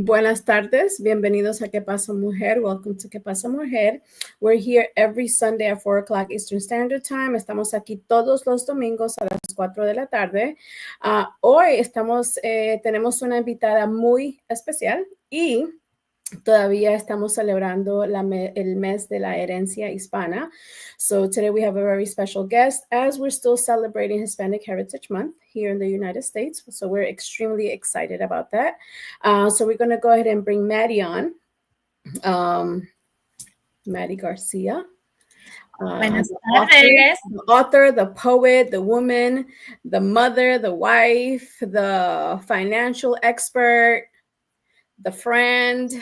Buenas tardes, bienvenidos a ¿Qué pasa, Mujer? Welcome to ¿Qué pasa, Mujer? We're here every Sunday at 4 o'clock Eastern Standard Time. Estamos aquí todos los domingos a las 4 de la tarde. Hoy tenemos una invitada muy especial y todavía estamos celebrando el mes de la herencia hispana. So today we have a very special guest as we're still celebrating Hispanic Heritage Month here in the United States. So we're extremely excited about that. So we're going to go ahead and bring Maddie on. Maddie Garcia. The author, the poet, the woman, the mother, the wife, the financial expert, the friend,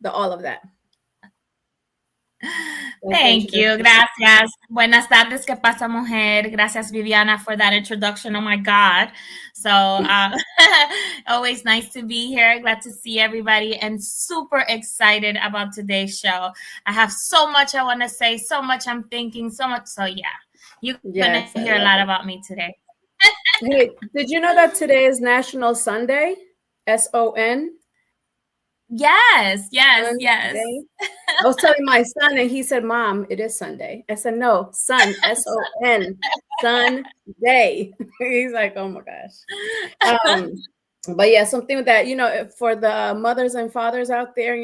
all of that. Thank you. Gracias. Buenas tardes. ¿Qué pasa, mujer? Gracias, Viviana, for that introduction. Oh, my God. So always nice to be here. Glad to see everybody and super excited about today's show. I have so much I want to say, so much I'm thinking, so much. So, yeah, you're going to hear a lot about me today. Hey, did you know that today is National Sunday? S-O-N? Yes. I was telling my son, and he said, "Mom, it is Sunday." I said, "No, Sun, S-O-N, Sunday." He's like, "Oh my gosh." But yeah, something that, for the mothers and fathers out there,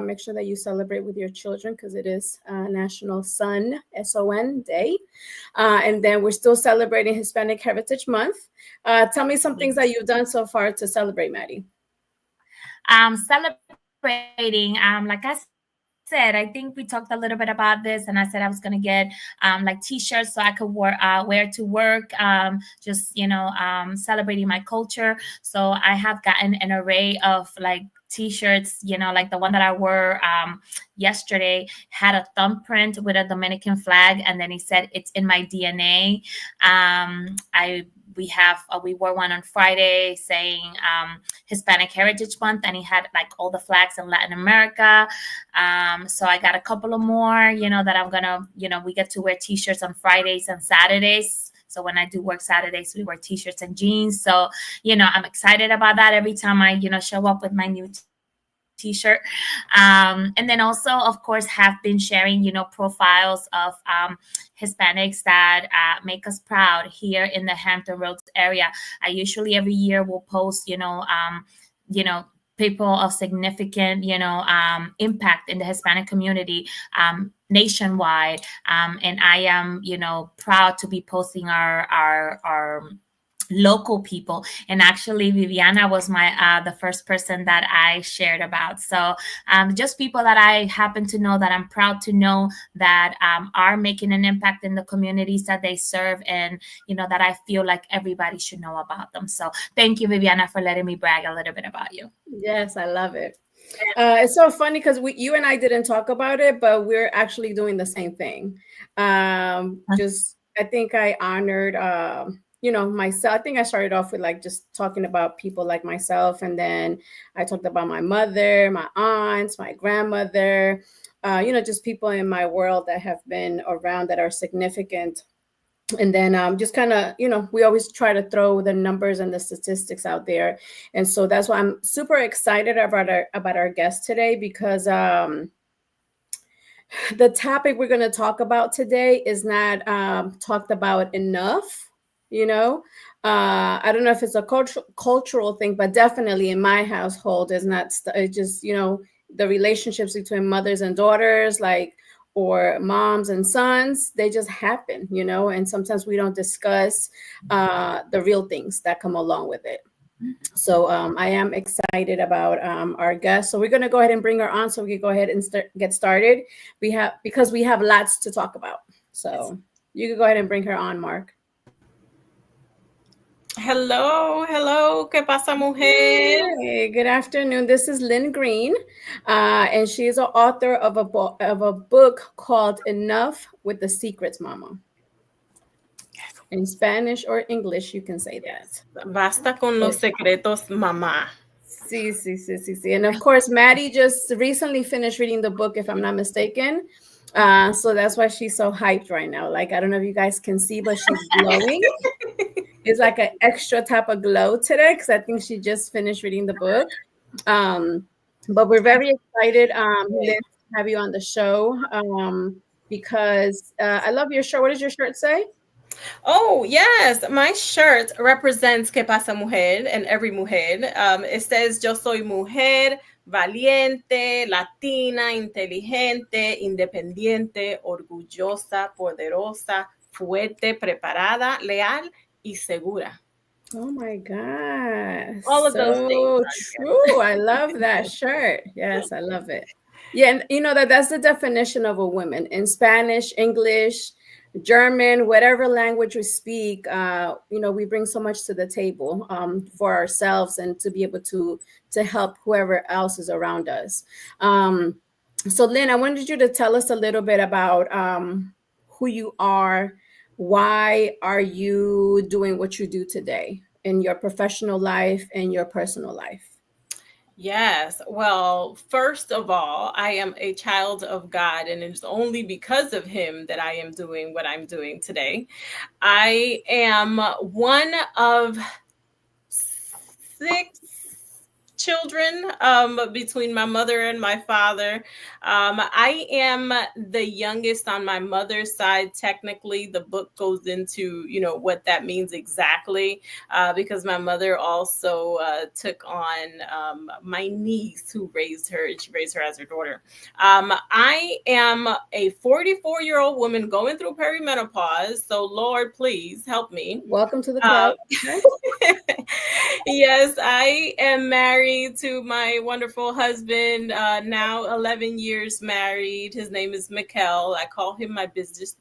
make sure that you celebrate with your children because it is National Sun, S-O-N Day. And then we're still celebrating Hispanic Heritage Month. Tell me some things that you've done so far to celebrate, Maddie. Celebrating, like I said, I think we talked a little bit about this, and I said I was going to get like t-shirts so I could wear to work, just celebrating my culture. So I have gotten an array of like t-shirts, like the one that I wore yesterday had a thumbprint with a Dominican flag, and then he said it's in my DNA. We wore one on Friday saying Hispanic Heritage Month, and he had like all the flags in Latin America. So I got a couple of more, that I'm gonna, we get to wear t-shirts on Fridays and Saturdays. So when I do work Saturdays, we wear t-shirts and jeans. So, I'm excited about that every time I, show up with my new t-shirt. And then also, of course, have been sharing, profiles of Hispanics that make us proud here in the Hampton Roads area. I usually every year will post, people of significant, impact in the Hispanic community nationwide. And I am, proud to be posting our local people. And actually Viviana was the first person that I shared about. So just people that I happen to know, that I'm proud to know that are making an impact in the communities that they serve, and that I feel like everybody should know about them. So thank you, Viviana, for letting me brag a little bit about you. Yes, I love it. It's so funny because you and I didn't talk about it, but we're actually doing the same thing. I think I honored myself. I think I started off with like just talking about people like myself. And then I talked about my mother, my aunts, my grandmother, just people in my world that have been around that are significant. And then just kind of, we always try to throw the numbers and the statistics out there. And so that's why I'm super excited about our guest today, because the topic we're going to talk about today is not talked about enough. I don't know if it's a cultural thing, but definitely in my household is not. It's just the relationships between mothers and daughters, or moms and sons, they just happen, and sometimes we don't discuss the real things that come along with it. So I am excited about our guest. So we're going to go ahead and bring her on so we can go ahead and get started. Because we have lots to talk about. So you can go ahead and bring her on, Mark. Hello. ¿Qué pasa, mujer? Hey, good afternoon. This is Lynn Green, and she is an author of a book called Enough with the Secrets, Mama. In Spanish or English, you can say that. Basta con los secretos, mamá. Sí. And of course, Maddie just recently finished reading the book, if I'm not mistaken. So that's why she's so hyped right now. Like, I don't know if you guys can see, but she's glowing. It's like an extra type of glow today because I think she just finished reading the book. Um, but we're very excited, Lynn, to have you on the show, because I love your shirt. What does your shirt say? Oh, yes. My shirt represents Que Pasa Mujer and every mujer. It says, Yo soy mujer, valiente, latina, inteligente, independiente, orgullosa, poderosa, fuerte, preparada, leal y segura. Oh my God. All of those things So are true. I love that shirt. Yes, I love it. Yeah, and you know that's the definition of a woman in Spanish, English, German, whatever language we speak. You know, we bring so much to the table for ourselves and to be able to help whoever else is around us. Um, so, Lynn, I wanted you to tell us a little bit about who you are. Why are you doing what you do today in your professional life and your personal life? Yes. Well, first of all, I am a child of God, and it's only because of Him that I am doing what I'm doing today. I am one of six children between my mother and my father. I am the youngest on my mother's side. Technically, the book goes into what that means exactly, because my mother also took on my niece who raised her, and she raised her as her daughter. I am a 44-year-old woman going through perimenopause, so Lord, please help me. Welcome to the Um, club. Okay. Yes, I am married to my wonderful husband, now 11 years married. His name is Mikkel. I call him my business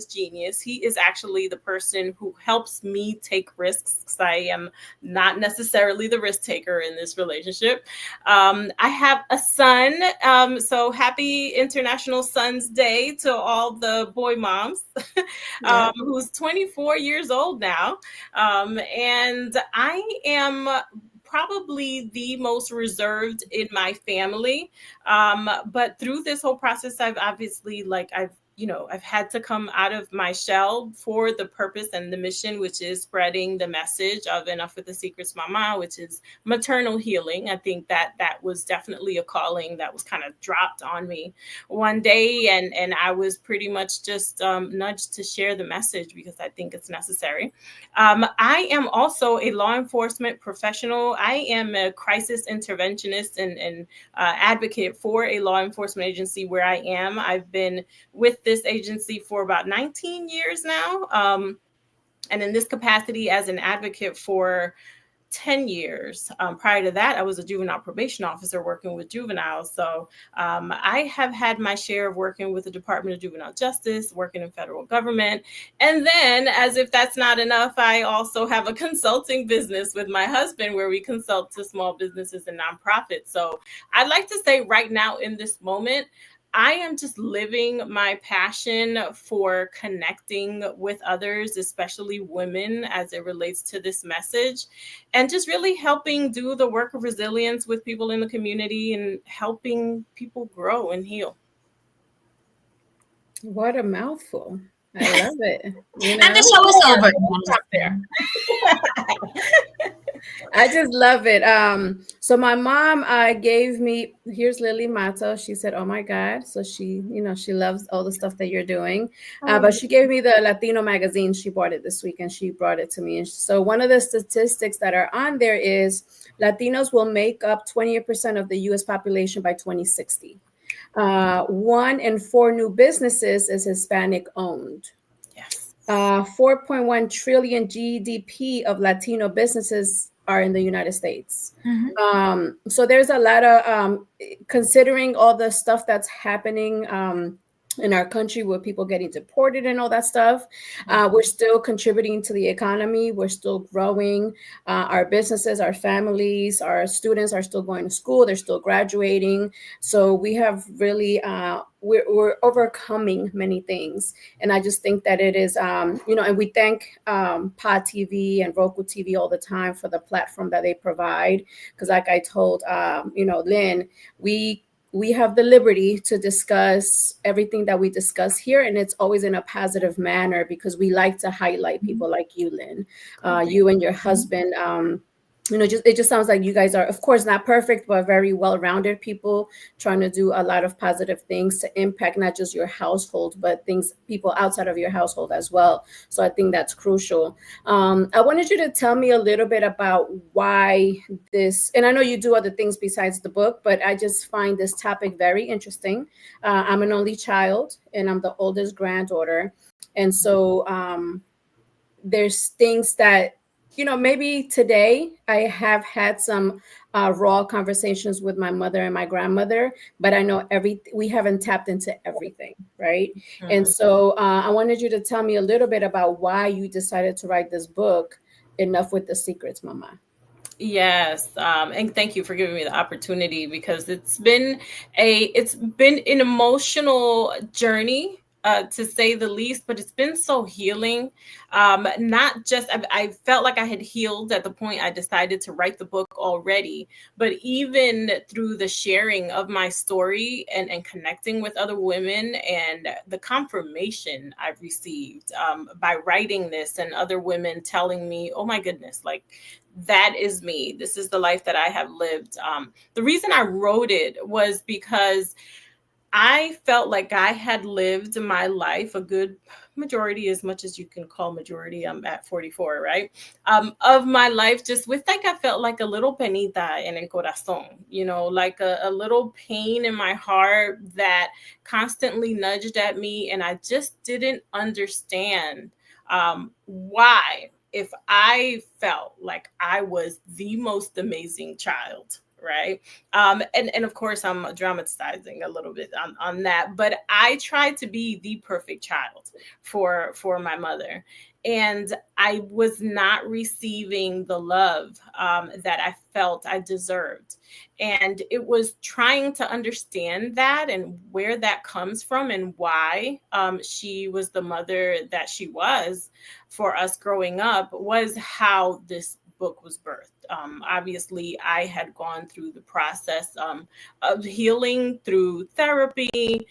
genius. He is actually the person who helps me take risks, because I am not necessarily the risk taker in this relationship. I have a son, so happy International Sons Day to all the boy moms, Yeah. who's 24 years old now. And I am probably the most reserved in my family. But through this whole process, I've obviously, I've had to come out of my shell for the purpose and the mission, which is spreading the message of Enough with the Secrets Mama, which is maternal healing. I think that was definitely a calling that was kind of dropped on me one day, and I was pretty much just nudged to share the message because I think it's necessary. I am also a law enforcement professional. I am a crisis interventionist and advocate for a law enforcement agency where I am. I've been with this agency for about 19 years now. And in this capacity as an advocate for 10 years. Prior to that, I was a juvenile probation officer working with juveniles. So I have had my share of working with the Department of Juvenile Justice, working in federal government. And then, as if that's not enough, I also have a consulting business with my husband where we consult to small businesses and nonprofits. So I'd like to say right now in this moment, I am just living my passion for connecting with others, especially women, as it relates to this message, and just really helping do the work of resilience with people in the community and helping people grow and heal. What a mouthful. I love it. You And know, the show is over. Stop there. I just love it. So my mom gave me, here's Lily Mato. She said, "Oh my God." So she, you know, she loves all the stuff that you're doing. But she gave me the Latino magazine. She bought it this week and she brought it to me. And so one of the statistics that are on there is Latinos will make up 20% of the US population by 2060. 1 in 4 new businesses is Hispanic owned. Yes. 4.1 trillion GDP of Latino businesses are in the United States. So there's a lot of considering all the stuff that's happening in our country with people getting deported and all that stuff. We're still contributing to the economy. We're still growing. Our businesses, our families, our students are still going to school. They're still graduating. So we have really, we're overcoming many things. And I just think that it is, you know, and we thank Pod TV and Roku TV all the time for the platform that they provide. Because like I told, you know, Lynn, we have the liberty to discuss everything that we discuss here, and it's always in a positive manner because we like to highlight people like you, Lynn, you and your husband. just it just sounds like you guys are, of course, not perfect, but very well-rounded people trying to do a lot of positive things to impact not just your household, but things people outside of your household as well. So I think that's crucial. I wanted you to tell me a little bit about why this, and I know you do other things besides the book, but I just find this topic very interesting. I'm an only child, and I'm the oldest granddaughter, and so there's things that maybe today I have had some raw conversations with my mother and my grandmother, but I know we haven't tapped into everything, right? And so I wanted you to tell me a little bit about why you decided to write this book, Enough with the Secrets, Mama. Yes, and thank you for giving me the opportunity, because it's been an emotional journey, to say the least, but it's been so healing. Not just I felt like I had healed at the point I decided to write the book already, but even through the sharing of my story and connecting with other women, and the confirmation I've received by writing this, and other women telling me, "Oh my goodness, like." That is me. This is the life that I have lived. The reason I wrote it was because I felt like I had lived my life, a good majority, as much as you can call majority. I'm at 44, right? Of my life, just with, like, I felt like a little penita en el corazón, like a little pain in my heart that constantly nudged at me. And I just didn't understand why, if I felt like I was the most amazing child, right? And of course, I'm dramatizing a little bit on that, but I tried to be the perfect child for my mother. And I was not receiving the love that I felt I deserved. And it was trying to understand that, and where that comes from, and why she was the mother that she was for us growing up, was how this book was birthed. Obviously, I had gone through the process of healing through therapy.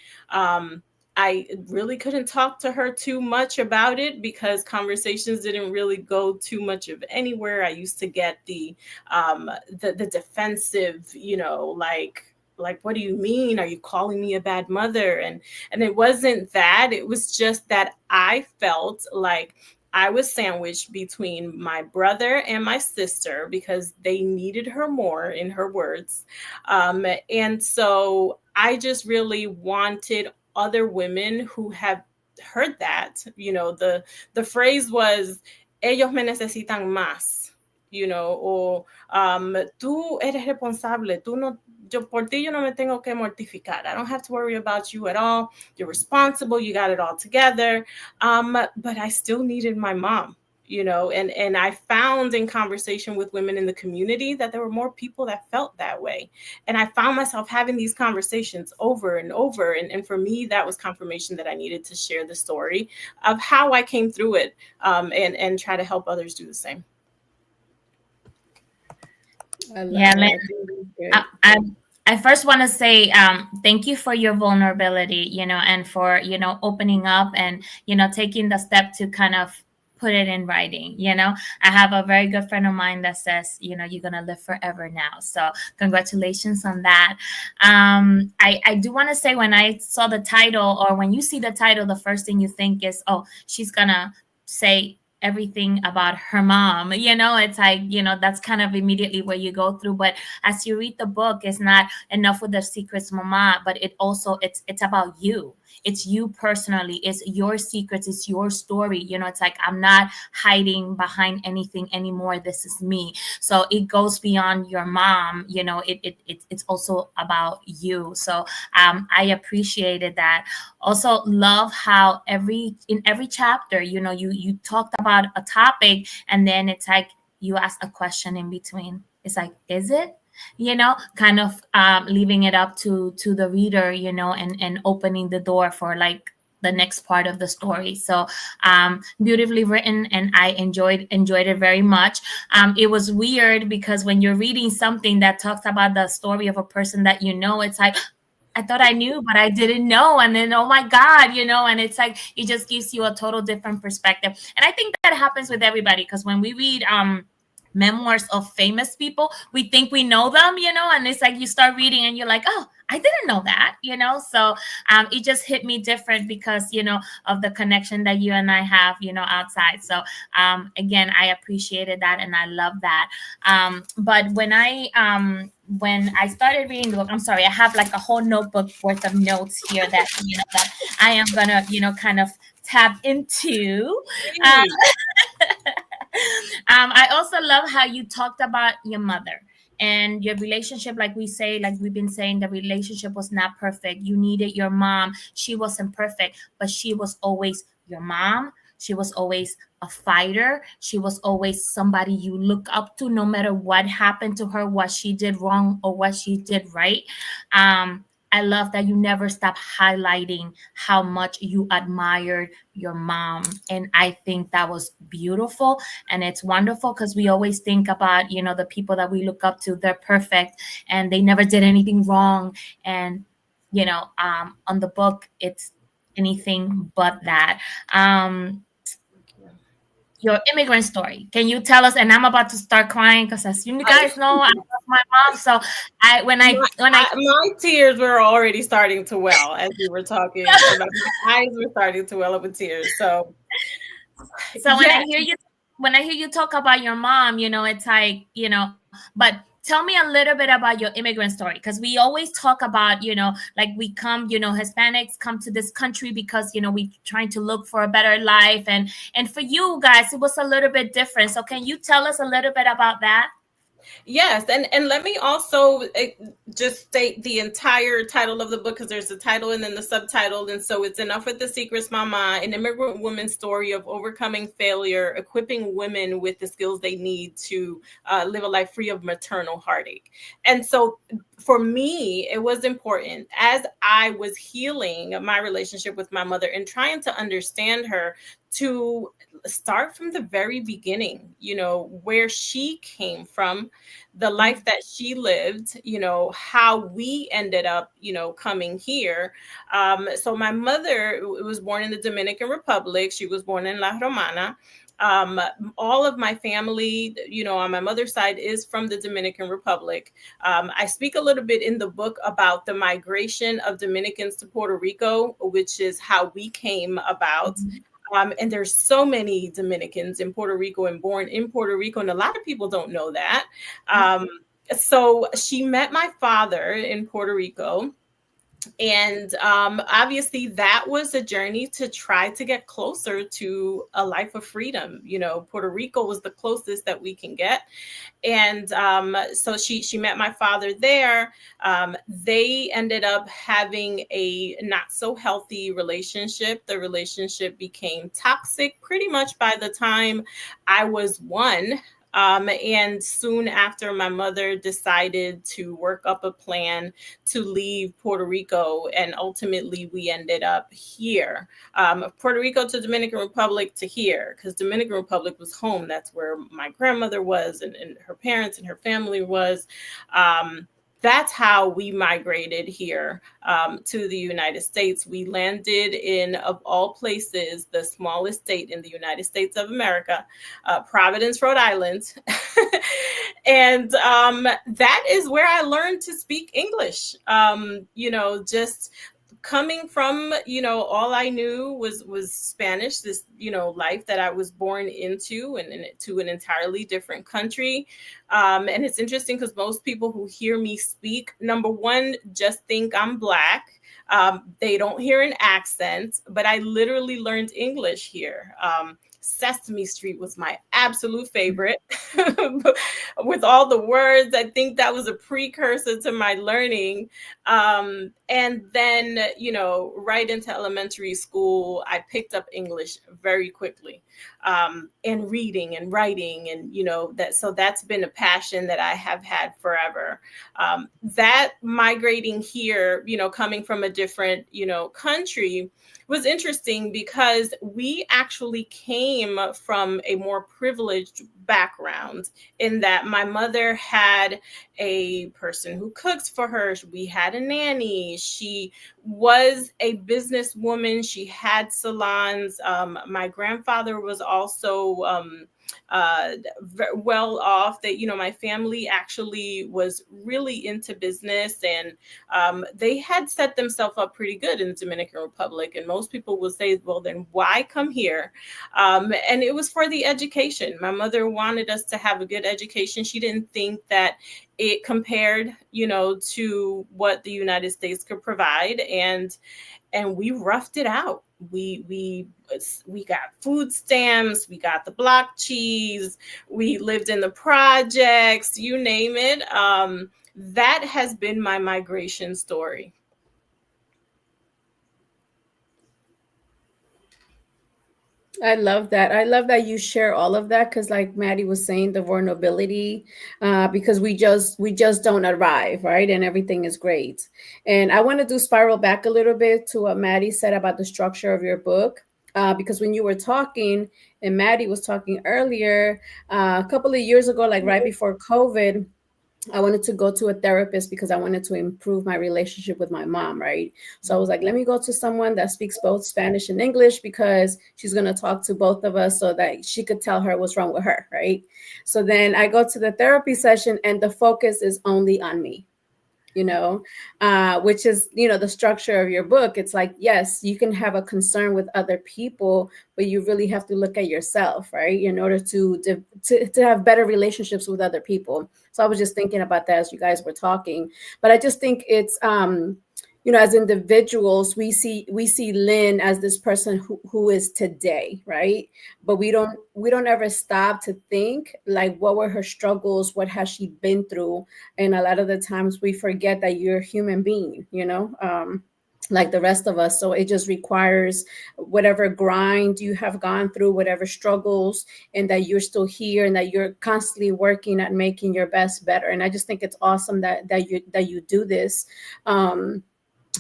I really couldn't talk to her too much about it, because conversations didn't really go too much of anywhere. I used to get the defensive, like, what do you mean? Are you calling me a bad mother? And it wasn't that. It was just that I felt like I was sandwiched between my brother and my sister, because they needed her more, in her words. And so I just really wanted other women who have heard that. The phrase was, ellos me necesitan más, or tú eres responsable, tú no, por ti yo no me tengo que mortificar. I don't have to worry about you at all. You're responsible. You got it all together. But I still needed my mom, and I found, in conversation with women in the community, that there were more people that felt that way. And I found myself having these conversations over and over. And for me, that was confirmation that I needed to share the story of how I came through it, and try to help others do the same. Yeah, I first want to say thank you for your vulnerability, and for, opening up, and, taking the step to kind of put it in writing. I have a very good friend of mine that says, you're going to live forever now. So congratulations on that. I do want to say, when I saw the title, or when you see the title, the first thing you think is, oh, she's going to say everything about her mom. It's like, that's kind of immediately where you go through. But as you read the book, it's not enough with the secrets, mama, but it's about you. It's you personally. It's your secrets. It's your story. It's like, I'm not hiding behind anything anymore. This is me. So it goes beyond your mom. It's also about you. So I appreciated that. Also love how in every chapter, you talked about a topic, and then it's like you ask a question in between. It's like, is it? Kind of leaving it up to the reader, and opening the door for, like, the next part of the story. So beautifully written, and I enjoyed it very much. It was weird, because when you're reading something that talks about the story of a person that it's like, I thought I knew, but I didn't know. And then, oh my God, and it's like, it just gives you a total different perspective. And I think that happens with everybody, because when we read memoirs of famous people, we think we know them, and it's like you start reading and you're like, oh, I didn't know that, so it just hit me different because of the connection that you and I have, outside. So again, I appreciated that and I love that. But when I started reading the book, I'm sorry, I have like a whole notebook worth of notes here that that I am gonna kind of tap into. um, Hey. I also love how you talked about your mother and your relationship. Like we say, like we've been saying, the relationship was not perfect. You needed your mom. She wasn't perfect, but she was always your mom. She was always a fighter. She was always somebody you look up to, no matter what happened to her, what she did wrong or what she did right. I love that you never stop highlighting how much you admired your mom. And I think that was beautiful. And it's wonderful because we always think about, the people that we look up to, they're perfect and they never did anything wrong. And, on the book, it's anything but that. Your immigrant story. Can you tell us? And I'm about to start crying because, as you guys know, I love my mom. So My tears were already starting to well as you were talking about. My eyes were starting to well up with tears. So when yeah. I hear you talk about your mom, it's like, but tell me a little bit about your immigrant story, because we always talk about, like we come, Hispanics come to this country because, we trying to look for a better life, and for you guys it was a little bit different. So can you tell us a little bit about that? Yes, and let me also just state the entire title of the book, because there's the title and then the subtitle. And so it's Enough with the Secrets, Mama, an immigrant woman's story of overcoming failure, equipping women with the skills they need to live a life free of maternal heartache. And so for me, it was important as I was healing my relationship with my mother and trying to understand her, to start from the very beginning, where she came from, the life that she lived, how we ended up, coming here. So my mother was born in the Dominican Republic. She was born in La Romana. Um, all of my family, on my mother's side is from the Dominican Republic. I speak a little bit in the book about the migration of Dominicans to Puerto Rico, which is how we came about. And there's so many Dominicans in Puerto Rico and born in Puerto Rico, and a lot of people don't know that. So she met my father in Puerto Rico. And obviously, that was a journey to try to get closer to a life of freedom. Puerto Rico was the closest that we can get. And so she met my father there. They ended up having a not so healthy relationship. The relationship became toxic pretty much by the time I was one. And soon after, my mother decided to work up a plan to leave Puerto Rico, and ultimately we ended up here. Puerto Rico to Dominican Republic to here, because Dominican Republic was home. That's where my grandmother was, and her parents and her family was. That's how we migrated here to the United States. We landed in, of all places, the smallest state in the United States of America, Providence, Rhode Island. And that is where I learned to speak English. Just coming from, all I knew was Spanish, this, life that I was born into, and to an entirely different country. And it's interesting because most people who hear me speak, number one, just think I'm Black. They don't hear an accent, but I literally learned English here. Sesame Street was my absolute favorite. With all the words, I think that was a precursor to my learning. And then, right into elementary school, I picked up English very quickly, and reading and writing. And, that's been a passion that I have had forever. That migrating here, coming from a different, country, was interesting because we actually came from a more privileged background, in that my mother had a person who cooks for her. We had a nanny. She was a businesswoman. She had salons. My grandfather was also well off. That, my family actually was really into business, and they had set themselves up pretty good in the Dominican Republic. And most people will say, well, then why come here? And it was for the education. My mother wanted us to have a good education. She didn't think that it compared, to what the United States could provide. And we roughed it out. We got food stamps, we got the block cheese, we lived in the projects, you name it. That has been my migration story. I love that. I love that you share all of that because, like Maddie was saying, the vulnerability, because we just don't arrive, right? And everything is great. And I want to do spiral back a little bit to what Maddie said about the structure of your book. Because when you were talking, and Maddie was talking earlier, a couple of years ago, like right before COVID, I wanted to go to a therapist because I wanted to improve my relationship with my mom, right? So I was like, let me go to someone that speaks both Spanish and English because she's going to talk to both of us so that she could tell her what's wrong with her, right? So then I go to the therapy session and the focus is only on me, which is, the structure of your book. It's like, yes, you can have a concern with other people, but you really have to look at yourself, right? In order to have better relationships with other people. So I was just thinking about that as you guys were talking, but I just think it's, as individuals, we see Lynn as this person who is today, right? But we don't ever stop to think like, what were her struggles? What has she been through? And a lot of the times we forget that you're a human being, like the rest of us. So it just requires whatever grind you have gone through, whatever struggles, and that you're still here and that you're constantly working at making your best better. And I just think it's awesome that you do this.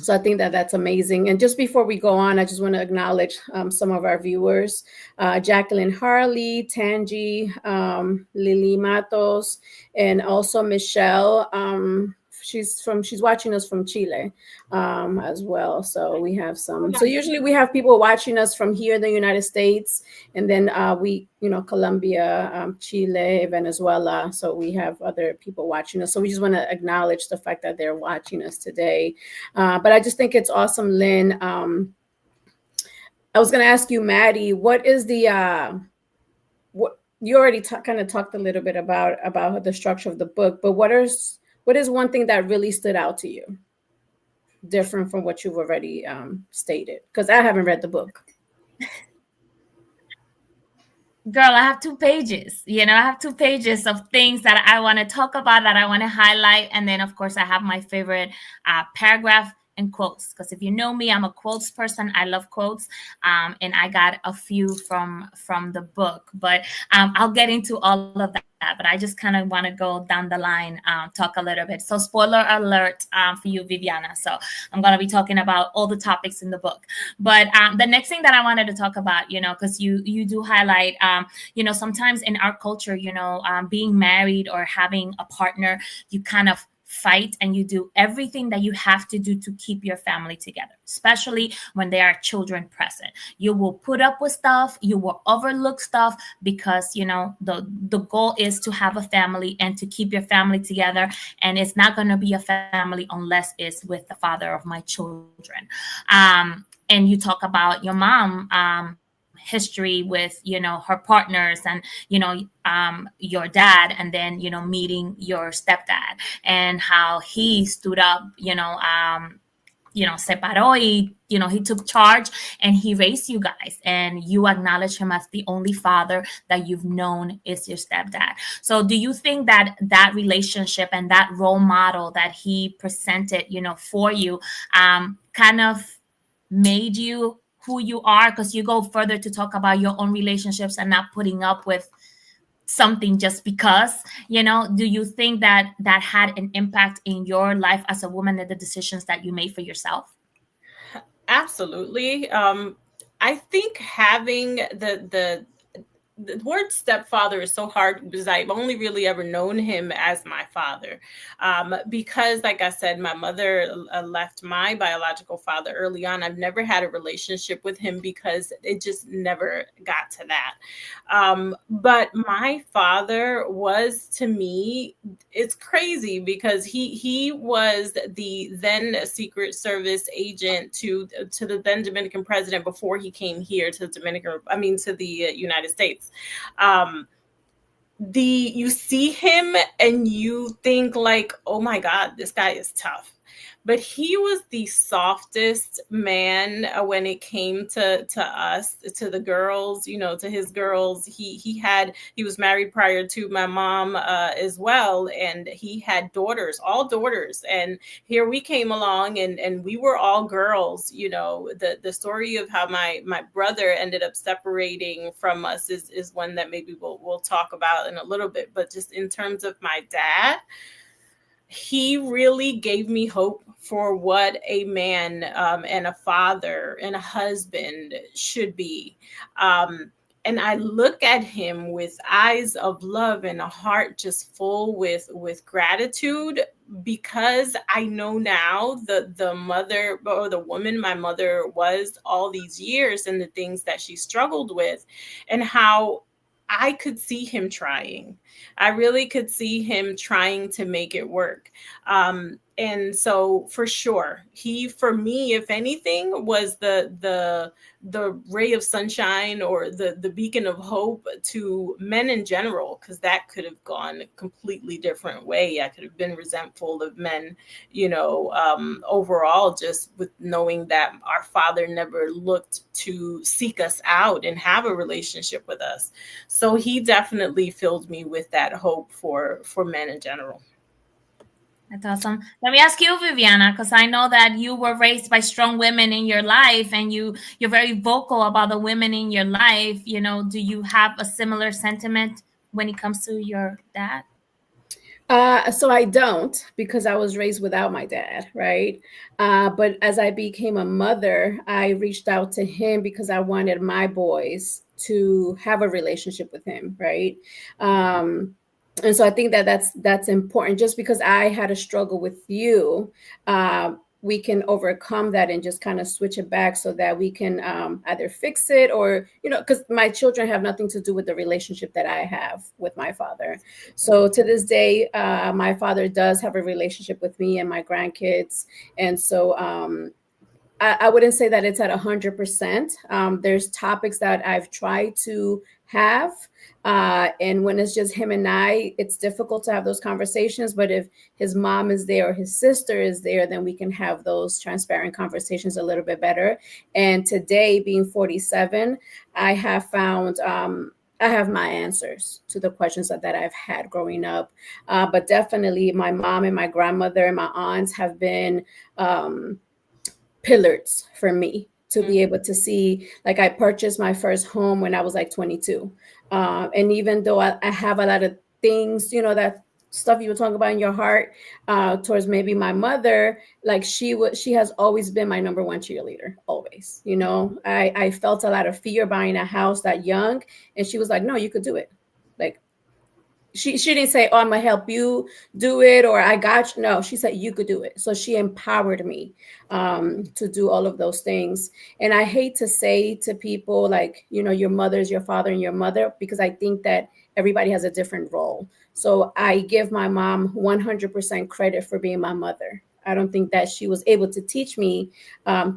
So I think that that's amazing. And just before we go on, I just want to acknowledge some of our viewers: Jacqueline Harley, Tangi, Lily Matos, and also Michelle. She's watching us from Chile as well. So we have some. So usually we have people watching us from here in the United States, and then Colombia, Chile, Venezuela. So we have other people watching us. So we just want to acknowledge the fact that they're watching us today. But I just think it's awesome, Lynn. I was going to ask you, Maddie, what is the what you already kind of talked a little bit about the structure of the book, but what is one thing that really stood out to you, different from what you've already stated? Because I haven't read the book. Girl, I have 2 pages. I have 2 pages of things that I want to talk about, that I want to highlight. And then, of course, I have my favorite paragraph and quotes. Because if you know me, I'm a quotes person. I love quotes. And I got a few from the book. But I'll get into all of that. But I just kind of want to go down the line, talk a little bit. So spoiler alert for you, Viviana. So I'm going to be talking about all the topics in the book. But the next thing that I wanted to talk about, because you do highlight, sometimes in our culture, being married or having a partner, you kind of fight and you do everything that you have to do to keep your family together, especially when there are children present. You will put up with stuff, you will overlook stuff because the goal is to have a family and to keep your family together, and it's not going to be a family unless it's with the father of my children. And you talk about your mom history with her partners and your dad, and then meeting your stepdad and how he stood up, separó y, he took charge and he raised you guys, and you acknowledge him as the only father that you've known is your stepdad. So do you think that that relationship and that role model that he presented, for you, kind of made you who you are? Because you go further to talk about your own relationships and not putting up with something just because, do you think that had an impact in your life as a woman and the decisions that you made for yourself? Absolutely. I think having the word stepfather is so hard because I've only really ever known him as my father. Because, like I said, my mother left my biological father early on. I've never had a relationship with him because it just never got to that. But my father was, to me, it's crazy because he was the then Secret Service agent to the then Dominican president before he came here to the United States. Um, you see him and you think like, oh my God, this guy is tough. But he was the softest man when it came to us, to the girls, to his girls. He was married prior to my mom as well, and he had daughters, all daughters. And here we came along, and we were all girls. The story of how my brother ended up separating from us is one that maybe we'll talk about in a little bit. But just in terms of my dad, he really gave me hope for what a man and a father and a husband should be. And I look at him with eyes of love and a heart just full with gratitude, because I know now the mother or the woman my mother was all these years, and the things that she struggled with, and how I could see him trying. I really could see him trying to make it work. And so for sure, he, for me, if anything, was the ray of sunshine, or the beacon of hope to men in general, because that could have gone a completely different way. I could have been resentful of men, overall, just with knowing that our father never looked to seek us out and have a relationship with us. So he definitely filled me with that hope for men in general. That's awesome. Let me ask you, Viviana, because I know that you were raised by strong women in your life, and you're very vocal about the women in your life. Do you have a similar sentiment when it comes to your dad? So I don't, because I was raised without my dad, right? But as I became a mother, I reached out to him because I wanted my boys to have a relationship with him, right? And so I think that that's important. Just because I had a struggle with you, we can overcome that and just kind of switch it back so that we can either fix it, or, because my children have nothing to do with the relationship that I have with my father. So to this day, my father does have a relationship with me and my grandkids. And so I wouldn't say that it's at 100%. There's topics that I've tried to have. And when it's just him and I, it's difficult to have those conversations. But if his mom is there or his sister is there, then we can have those transparent conversations a little bit better. And today, being 47, I have found I have my answers to the questions that I've had growing up. But definitely my mom and my grandmother and my aunts have been pillars for me to be able to see. Like, I purchased my first home when I was like 22. And even though I have a lot of things, that stuff you were talking about in your heart towards maybe my mother, like she has always been my number one cheerleader, always. I felt a lot of fear buying a house that young, and she was like, no, you could do it. Like, she didn't say, oh, I'm gonna help you do it, or I got you. No, she said you could do it. So she empowered me to do all of those things. And I hate to say to people, like, your mother's your father and your mother, because I think that everybody has a different role. So I give my mom 100% credit for being my mother. I don't think that she was able to teach me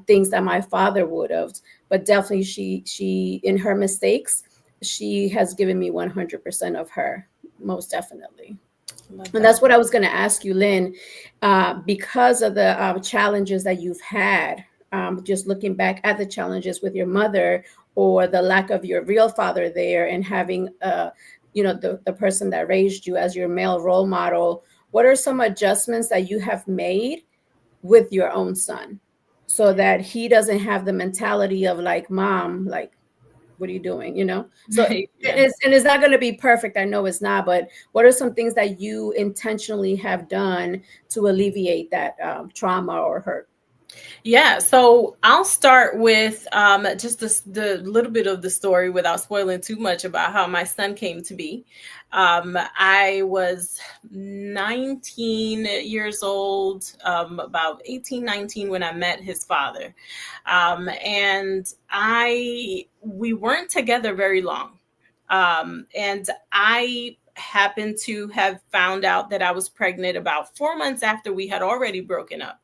things that my father would have, but definitely she in her mistakes, she has given me 100% of her. Most definitely. And that's what I was going to ask you, Lynn, because of the challenges that you've had, just looking back at the challenges with your mother, or the lack of your real father there, and having, the person that raised you as your male role model. What are some adjustments that you have made with your own son so that he doesn't have the mentality of like, mom, like, what are you doing? So yeah. It's not going to be perfect. I know it's not, but what are some things that you intentionally have done to alleviate that trauma or hurt? Yeah, so I'll start with just the little bit of the story without spoiling too much about how my son came to be. I was 19 years old, about 18, 19 when I met his father. And we weren't together very long. And I happened to have found out that I was pregnant about 4 months after we had already broken up.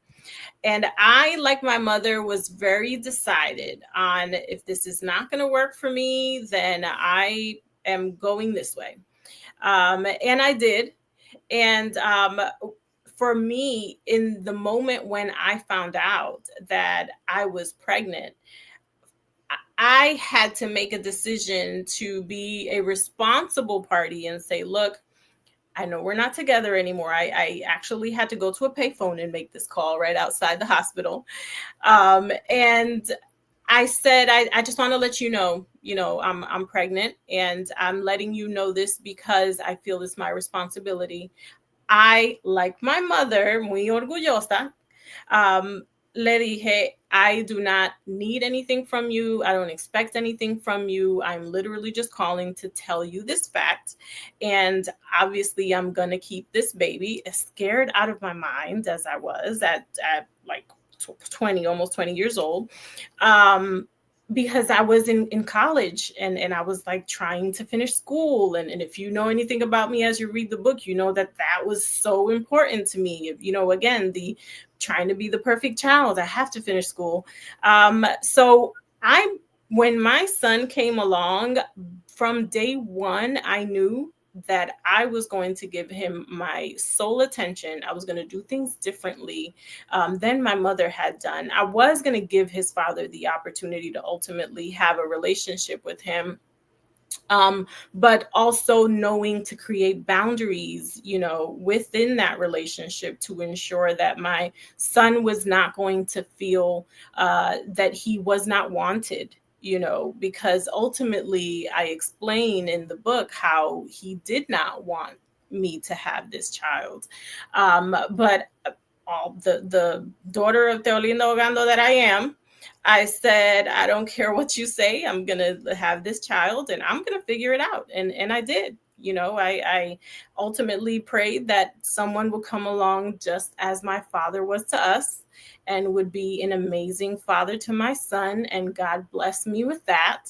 And I, like my mother, was very decided on, if this is not going to work for me, then I am going this way. And I did. And for me, in the moment when I found out that I was pregnant, I had to make a decision to be a responsible party and say, look, I know we're not together anymore. I actually had to go to a payphone and make this call right outside the hospital. And I said, I just want to let I'm pregnant, and I'm letting you know this because I feel it's my responsibility. I, like my mother, muy orgullosa, um, le dije, I do not need anything from you. I don't expect anything from you. I'm literally just calling to tell you this fact. And obviously, I'm going to keep this baby, as scared out of my mind as I was at like 20, almost 20 years old. Um, because I was in college, and I was like trying to finish school. And if you know anything about me as you read the book, you know that that was so important to me. Again, the trying to be the perfect child, I have to finish school. So when my son came along, from day one, I knew that I was going to give him my sole attention. I was going to do things differently than my mother had done. I was going to give his father the opportunity to ultimately have a relationship with him, but also knowing to create boundaries, within that relationship, to ensure that my son was not going to feel that he was not wanted. Because ultimately, I explain in the book how he did not want me to have this child. But all the daughter of Teolinda Ogando that I am, I said, I don't care what you say. I'm going to have this child and I'm going to figure it out. And I did. I ultimately prayed that someone would come along just as my father was to us, and would be an amazing father to my son. And God blessed me with that.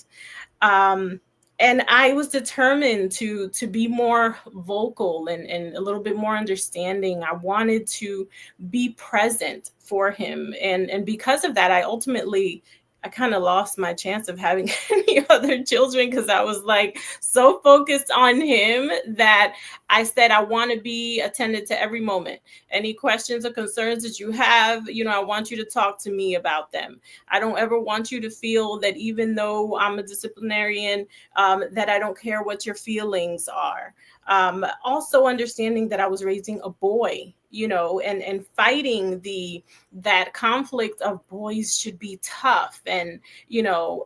Um, and I was determined to be more vocal and a little bit more understanding. I wanted to be present for him. And because of that, I kind of lost my chance of having any other children, because I was like so focused on him that I said, I want to be attended to every moment. Any questions or concerns that you have, I want you to talk to me about them. I don't ever want you to feel that, even though I'm a disciplinarian, that I don't care what your feelings are. Also understanding that I was raising a boy, and fighting that conflict of boys should be tough, and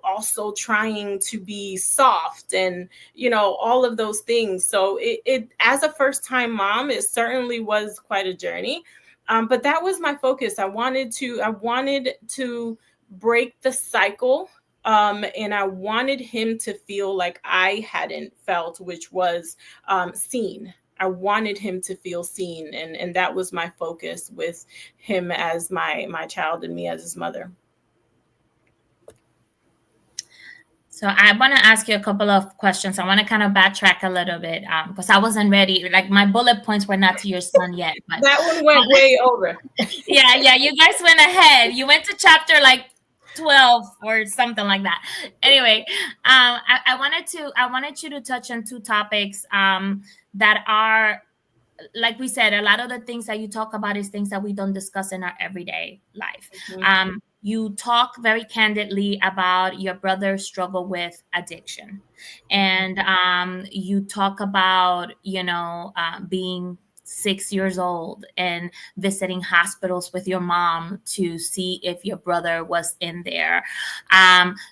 also trying to be soft, and all of those things. So it as a first time mom, it certainly was quite a journey. But that was my focus. I wanted to break the cycle. And I wanted him to feel like I hadn't felt, which was seen. I wanted him to feel seen, and that was my focus with him as my child and me as his mother. So I want to ask you a couple of questions. I want to kind of backtrack a little bit because I wasn't ready. Like, my bullet points were not to your son yet. But that one went way over. yeah, you guys went ahead. You went to chapter like 12 or something like that. Anyway, I wanted you to touch on two topics that are, like we said, a lot of the things that you talk about is things that we don't discuss in our everyday life. Mm-hmm. You talk very candidly about your brother's struggle with addiction, and you talk about being 6 years old and visiting hospitals with your mom to see if your brother was in there.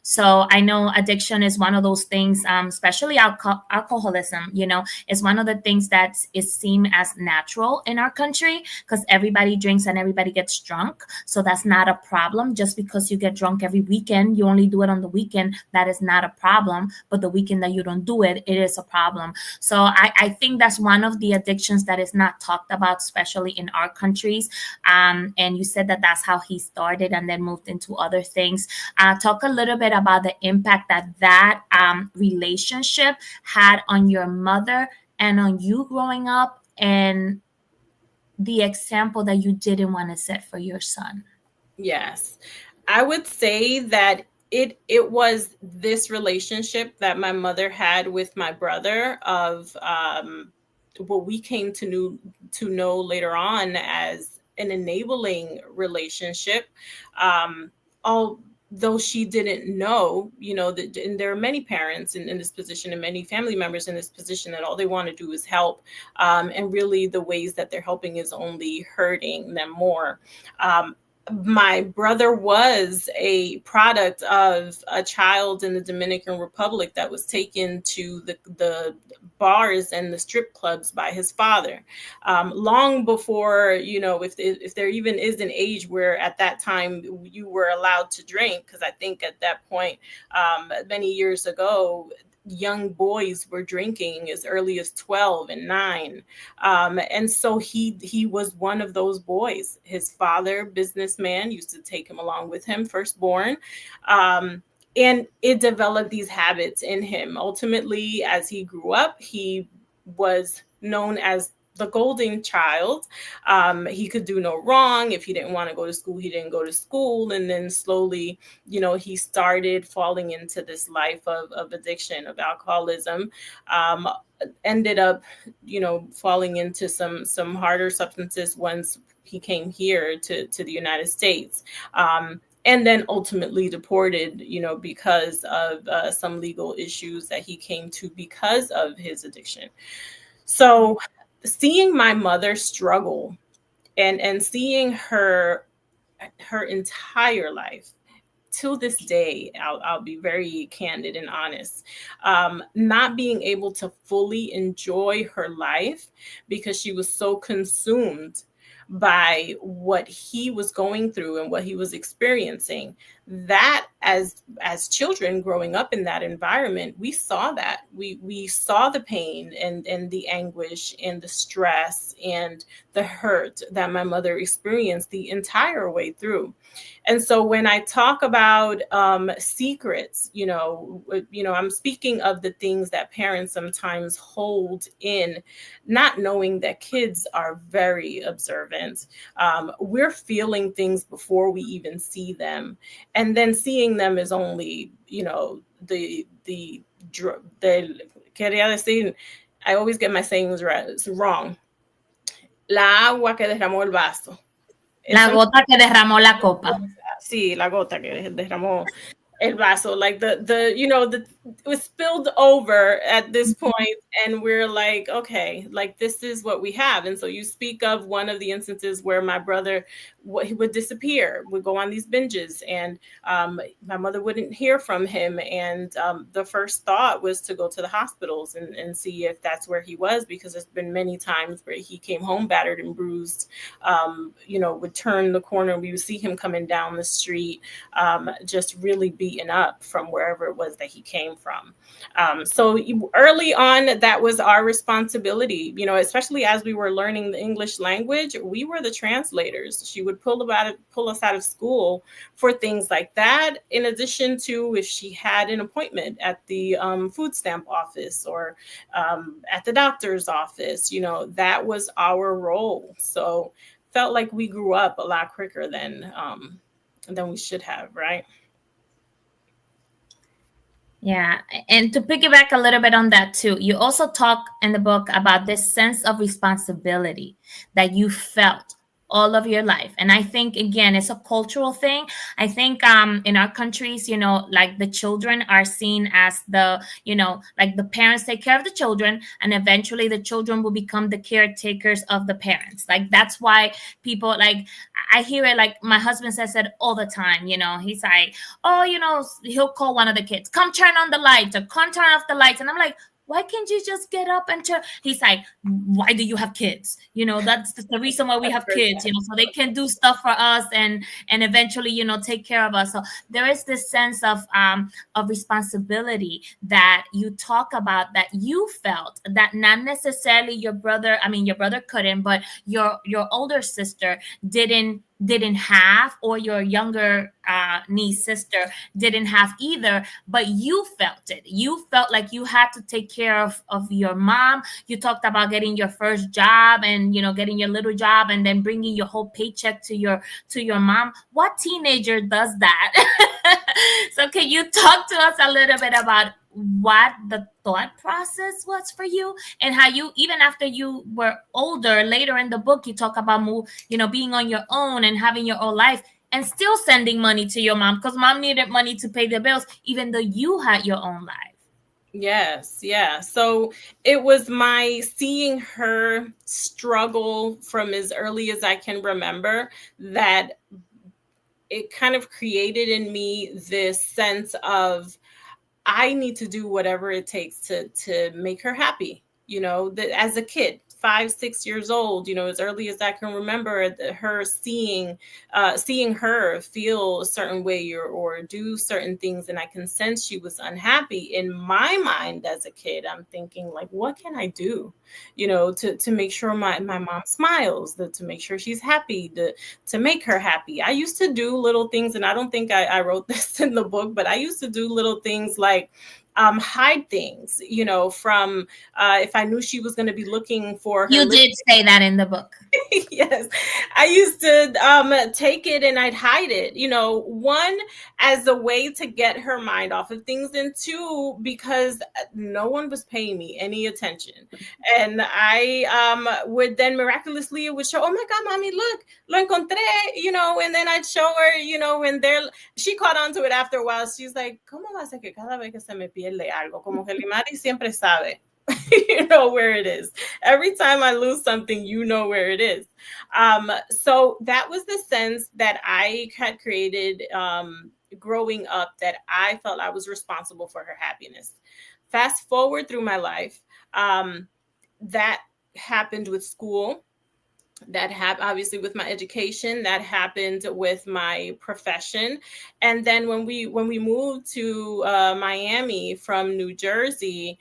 So I know addiction is one of those things, especially alcoholism, is one of the things that is seen as natural in our country because everybody drinks and everybody gets drunk. So that's not a problem. Just because you get drunk every weekend, you only do it on the weekend, that is not a problem. But the weekend that you don't do it, it is a problem. So I think that's one of the addictions that is not talked about, especially in our countries. And you said that that's how he started and then moved into other things. Talk a little bit about the impact that relationship had on your mother and on you growing up, and the example that you didn't want to set for your son. Yes. I would say that it was this relationship that my mother had with my brother of what we came to know later on as an enabling relationship. Although she didn't know, that, and there are many parents in this position and many family members in this position that all they want to do is help. And really the ways that they're helping is only hurting them more. My brother was a product of a child in the Dominican Republic that was taken to the bars and the strip clubs by his father. Long before, if there even is an age where at that time you were allowed to drink, because I think at that point, many years ago, young boys were drinking as early as 12 and 9. And so he was one of those boys. His father, businessman, used to take him along with him, firstborn. And it developed these habits in him. Ultimately, as he grew up, he was known as the golden child. He could do no wrong. If he didn't want to go to school, he didn't go to school. And then slowly, he started falling into this life of addiction, of alcoholism. Ended up, falling into some harder substances once he came here to the United States. And then ultimately deported, because of some legal issues that he came to because of his addiction. So seeing my mother struggle and seeing her entire life till this day, I'll be very candid and honest, not being able to fully enjoy her life because she was so consumed by what he was going through and what he was experiencing. That as children growing up in that environment, we saw that. We saw the pain and the anguish and the stress and the hurt that my mother experienced the entire way through. And so when I talk about secrets, I'm speaking of the things that parents sometimes hold in, not knowing that kids are very observant. We're feeling things before we even see them. And then seeing them is only, the quería decir, I always get my sayings wrong. La agua que derramó el vaso. La gota que derramó la copa. Sí, la gota que derramó el vaso. Like it was spilled over at this point, and we're like, okay, like this is what we have. And so you speak of one of the instances where my brother he would disappear, would go on these binges, and my mother wouldn't hear from him. And the first thought was to go to the hospitals and see if that's where he was, because there's been many times where he came home battered and bruised, would turn the corner, we would see him coming down the street, just really beaten up from wherever it was that he came from. So early on, that was our responsibility, especially as we were learning the English language. We were the translators. She would pull us out of school for things like that, in addition to if she had an appointment at the food stamp office or at the doctor's office. That was our role. So felt like we grew up a lot quicker than we should have, right? Yeah. And to piggyback a little bit on that too, you also talk in the book about this sense of responsibility that you felt all of your life. And I think, again, it's a cultural thing. I think in our countries, like the children are seen as like the parents take care of the children, and eventually the children will become the caretakers of the parents. Like that's why people, like, I hear it, like my husband says it all the time. He's like, oh, he'll call one of the kids, come turn on the lights or come turn off the lights. And I'm like, why can't you just get up and turn? He's like, why do you have kids? That's the reason why we have kids, so they can do stuff for us and eventually, take care of us. So there is this sense of responsibility that you talk about, that you felt, that not necessarily your brother, I mean, your brother couldn't, but your older sister didn't have, or your younger niece sister didn't have either, but you felt it. You felt like you had to take care of your mom. You talked about getting your first job and getting your little job and then bringing your whole paycheck to your mom. What teenager does that? So can you talk to us a little bit about what the thought process was for you, and how you, even after you were older, later in the book, you talk about being on your own and having your own life and still sending money to your mom because mom needed money to pay the bills, even though you had your own life. Yes, yeah. So it was my seeing her struggle from as early as I can remember that it kind of created in me this sense of, I need to do whatever it takes to make her happy. That as a kid, 5, 6 years old, as early as I can remember, her seeing her feel a certain way or do certain things, and I can sense she was unhappy. In my mind as a kid, I'm thinking, like, what can I do, to make sure my mom smiles, to make sure she's happy, to make her happy. I used to do little things, and I don't think I wrote this in the book, but I used to do little things like hide things, from if I knew she was going to be looking for her. You did say that in the book. Yes, I used to take it and I'd hide it, one, as a way to get her mind off of things, and two, because no one was paying me any attention. And I would then miraculously, it would show, oh my God, mommy, look, lo encontré, and then I'd show her, and she caught on to it after a while. She's like, ¿cómo va a ser que cada vez que se me pierde algo? Como que Limari siempre sabe. You know where it is. Every time I lose something, you know where it is. So that was the sense that I had created growing up, that I felt I was responsible for her happiness. Fast forward through my life, that happened with school. That happened obviously with my education. That happened with my profession. And then when we moved to Miami from New Jersey,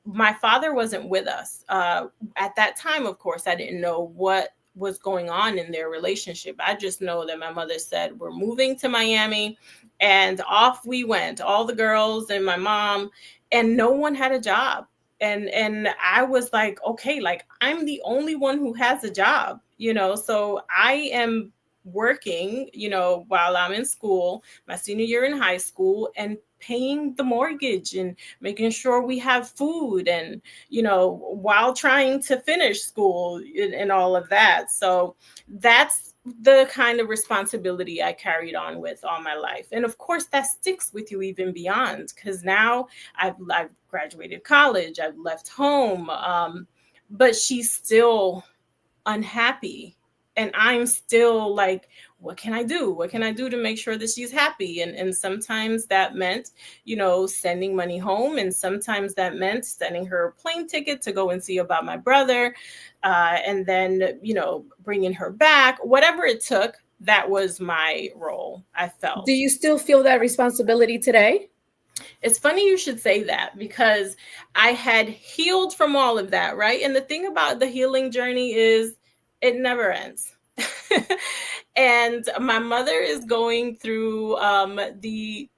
my father wasn't with us. At that time, of course, I didn't know what was going on in their relationship. I just know that my mother said, we're moving to Miami, and off we went, all the girls and my mom, and no one had a job. And I was like, okay, like, I'm the only one who has a job, so I am working, while I'm in school, my senior year in high school, and paying the mortgage and making sure we have food, and while trying to finish school and all of that. So that's the kind of responsibility I carried on with all my life. And of course that sticks with you even beyond, because now I've graduated college, I've left home, but she's still unhappy. And I'm still like, what can I do? What can I do to make sure that she's happy? And sometimes that meant, sending money home. And sometimes that meant sending her a plane ticket to go and see about my brother. And then, bringing her back, whatever it took. That was my role, I felt. Do you still feel that responsibility today? It's funny you should say that, because I had healed from all of that, right? And the thing about the healing journey is it never ends. And my mother is going through the,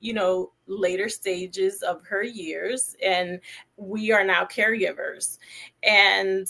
later stages of her years, and we are now caregivers. And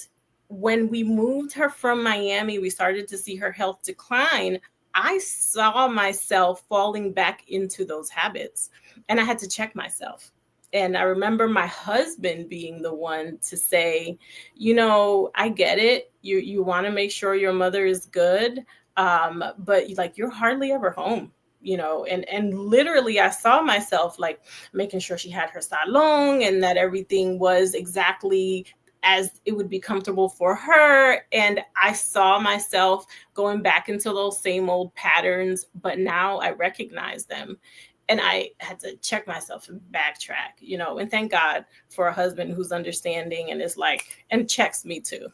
when we moved her from Miami, we started to see her health decline. I saw myself falling back into those habits, and I had to check myself. And I remember my husband being the one to say, I get it. You want to make sure your mother is good, But like, you're hardly ever home, and literally I saw myself like making sure she had her salon and that everything was exactly as it would be comfortable for her. And I saw myself going back into those same old patterns, but now I recognize them. And I had to check myself and backtrack, and thank God for a husband who's understanding and is like, and checks me too.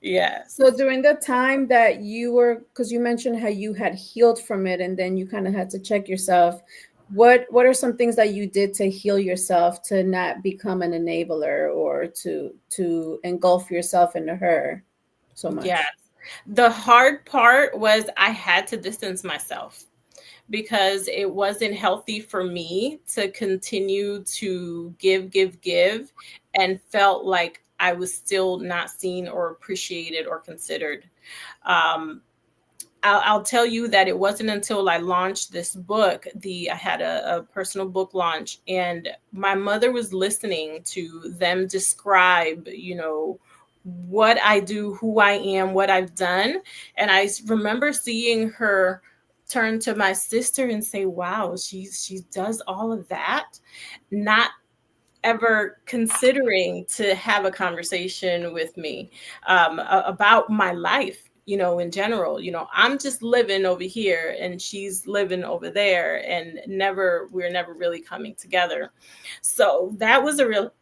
Yes. So during the time that you were, because you mentioned how you had healed from it, and then you kind of had to check yourself. What are some things that you did to heal yourself to not become an enabler or to engulf yourself into her so Yes. much? The hard part was I had to distance myself because it wasn't healthy for me to continue to give, and felt like I was still not seen or appreciated or considered. Um, I'll tell you that it wasn't until I launched this book, I had a personal book launch, and my mother was listening to them describe, what I do, who I am, what I've done. And I remember seeing her turn to my sister and say, wow, she does all of that, not ever considering to have a conversation with me about my life, in general. I'm just living over here and she's living over there, and we're never really coming together. So that was a real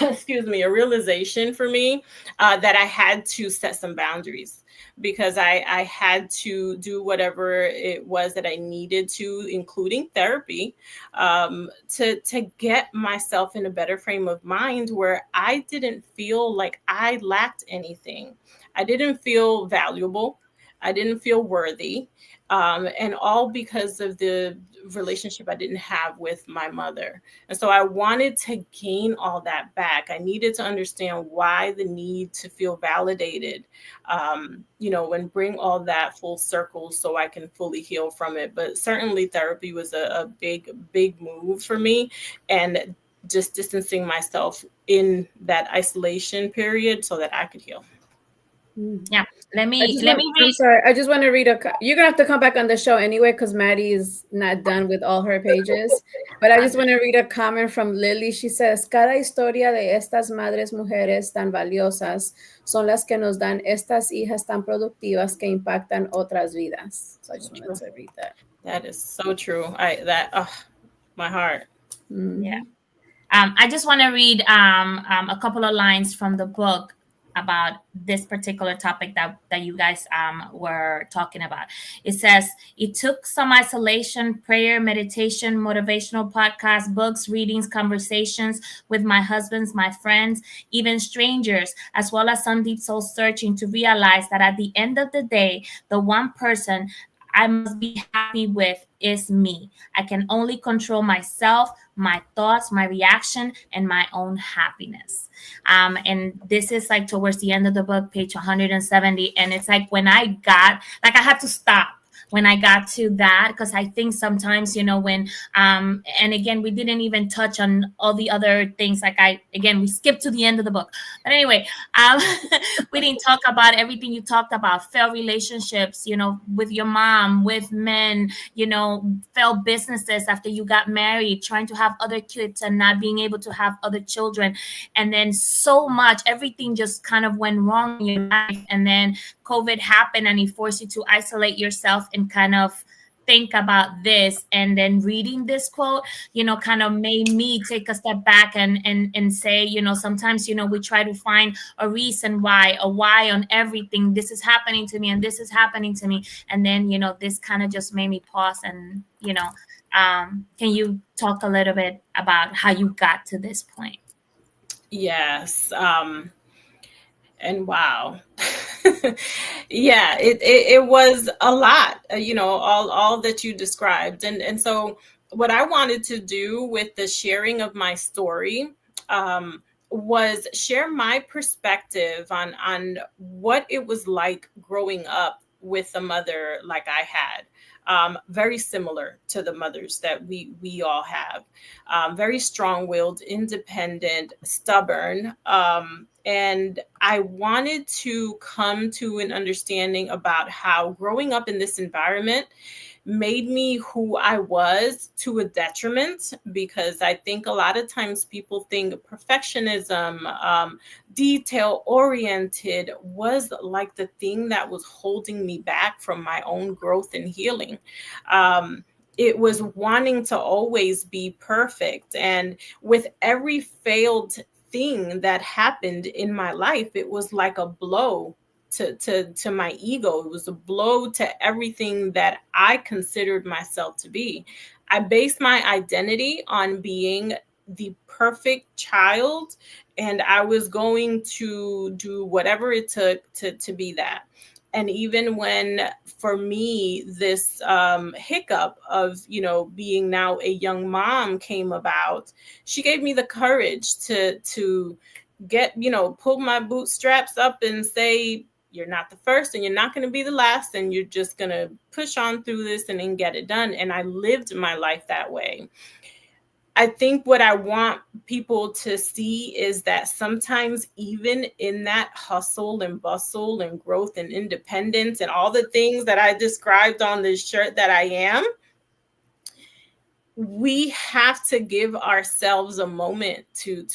excuse me, a realization for me, that I had to set some boundaries, because I had to do whatever it was that I needed to, including therapy, to get myself in a better frame of mind where I didn't feel like I lacked anything. I didn't feel valuable. I didn't feel worthy. And all because of the relationship I didn't have with my mother. And so I wanted to gain all that back. I needed to understand why the need to feel validated, and bring all that full circle so I can fully heal from it. But certainly therapy was a big, big move for me. And just distancing myself in that isolation period so that I could heal. Yeah. Let I me just let want, me I'm read. sorry. I just want to read you're gonna have to come back on the show anyway because Maddie is not done with all her pages. But I just want to read a comment from Lily. She says, cada historia de estas madres mujeres tan valiosas son las que nos dan estas hijas tan productivas que impactan otras vidas. So I just wanted True. to read that. That is so true. My heart. Yeah. Mhm. I just want to read a couple of lines from the book about this particular topic that you guys were talking about. It says, it took some isolation, prayer, meditation, motivational podcasts, books, readings, conversations with my husbands, my friends, even strangers, as well as some deep soul searching to realize that at the end of the day, the one person I must be happy with is me. I can only control myself, my thoughts, my reaction, and my own happiness. And this is like towards the end of the book, page 170. And it's like when I had to stop when I got to that, because I think sometimes, when, and again, we didn't even touch on all the other things. We skipped to the end of the book. But anyway, um, we didn't talk about everything you talked about, failed relationships, with your mom, with men, failed businesses after you got married, trying to have other kids and not being able to have other children. And then so much, everything just kind of went wrong in your life. And then COVID happened and it forced you to isolate yourself and kind of think about this. And then reading this quote, kind of made me take a step back and say, sometimes, we try to find a reason why, a why on everything. This is happening to me and this is happening to me. And then, this kind of just made me pause and, can you talk a little bit about how you got to this point? Yes. And wow. Yeah, it was a lot, all that you described. And so what I wanted to do with the sharing of my story, was share my perspective on what it was like growing up with a mother like I had. very similar to the mothers that we all have. Very strong-willed, independent, stubborn. And I wanted to come to an understanding about how growing up in this environment made me who I was to a detriment, because I think a lot of times people think perfectionism, detail oriented was like the thing that was holding me back from my own growth and healing. It was wanting to always be perfect. And with every failed thing that happened in my life, it was like a blow to my ego. It was a blow to everything that I considered myself to be. I based my identity on being the perfect child, and I was going to do whatever it took to be that. And even when, for me, this hiccup of, being now a young mom came about, she gave me the courage to get, pull my bootstraps up and say, you're not the first and you're not going to be the last, and you're just going to push on through this and then get it done. And I lived my life that way. I think what I want people to see is that sometimes, even in that hustle and bustle and growth and independence and all the things that I described on this shirt that I am, we have to give ourselves a moment to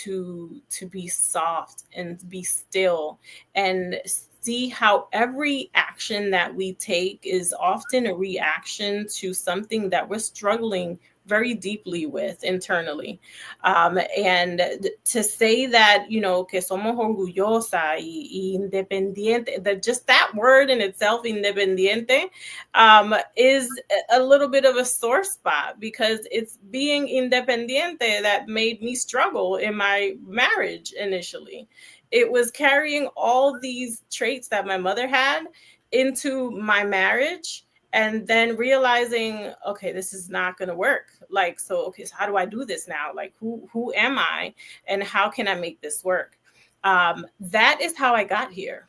be soft and be still, and see how every action that we take is often a reaction to something that we're struggling very deeply with internally. And to say that, que somos orgullosa y independiente, that just that word in itself, independiente, is a little bit of a sore spot, because it's being independiente that made me struggle in my marriage initially. It was carrying all these traits that my mother had into my marriage, and then realizing, okay, this is not going to work. Like, so, okay, so how do I do this now? Like, who am I, and how can I make this work? That is how I got here.